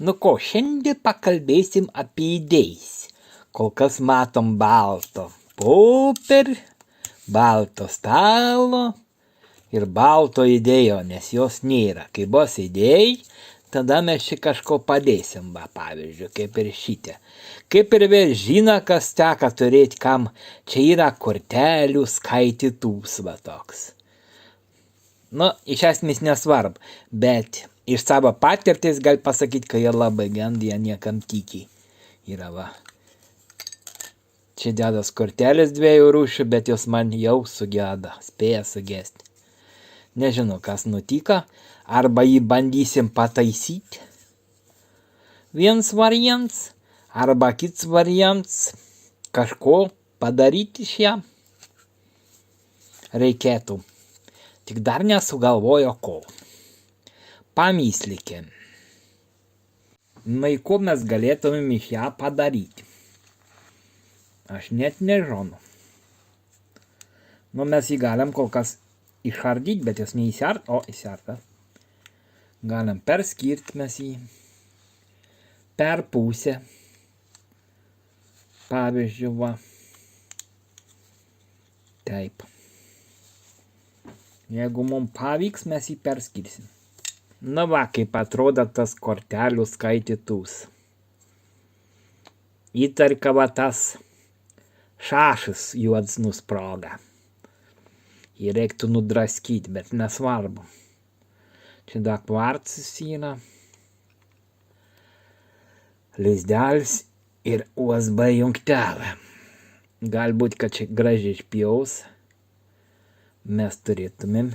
Nu ko, šiandien pakalbėsim apie idėjas. Kol kas matom balto popierį, balto stalo ir balto idėjo, nes jos nėra. Kai bus idėjai, tada mes čia kažko padėsim, pavyzdžiui, kaip ir šitie. Kaip ir vėl žino, kas teka turėti, kam čia yra kortelių skaitytuvas toks. Nu, iš esmės nesvarbu, bet iš savo patirties gal pasakyti, kad jie labai gandai, jie niekam tiki. Yra va. Čia dedas kortelės 2 rūšių, bet jos man jau sugeda, spėja sugesti. Nežinau, kas nutiko, arba jį bandysim pataisyti. Vienas variantas, arba kits variantas, kažko padaryti iš ją reikėtų. Tik dar nesugalvojo ko. Pamyslikim. Na, ko mes galėtumėm iš ją padaryti? Aš net nežinau. Nu, mes jį galim kol kas išardyti, bet jos neįsiart, o įsiarta. Galim perskirti mes jį. Per pusę. Pavyzdžiui, va. Taip. Jeigu mums pavyks, mes jį perskirsim. Na va, kaip atrodo tas kortelių skaitytuvas. Įtarka va tas šašas juods nusproga. Jį reiktų nudraskyti, bet nesvarbu. Čia dar kvarcas yra. Lizdelis ir USB jungtelė. Galbūt, kad čia gražiai išpjaus. Mes turėtumėm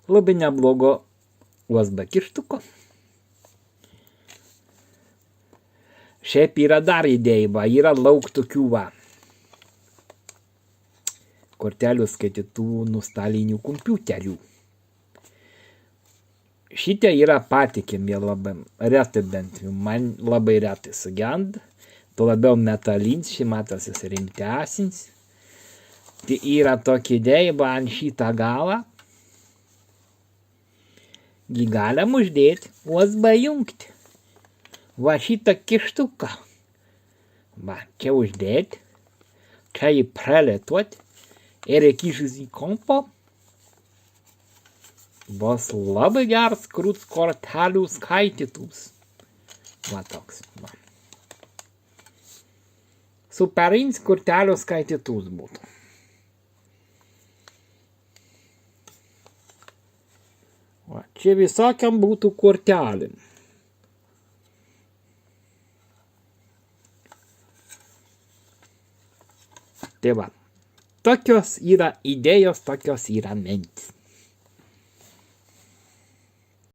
labai neblogo USB kištuko. Šiaip yra dar idėja, va, yra lauk tokių va. Kortelių skaitytuvų nuo stalinių kompiuterių. Šitie yra patikimi labai retai, bent jau man labai retai sugenda. Tuo labiau metalins, ši matas jis rimtesnis. Tai yra tokia idėja, va, ant šitą galą. Jį galim uždėti, USB jungti. Va šitą kištuką. Va, čia uždėti. Čia jį pralėtuoti. Ir įkišus į kompą. Bus labai geras krūts kortelių skaitytuvas. Va toks. Va. Superinis kortelių skaitytuvas būtų. Va, čia visokiam būtų kortelėm. Tai va, tokios yra idėjos, tokios yra mintys.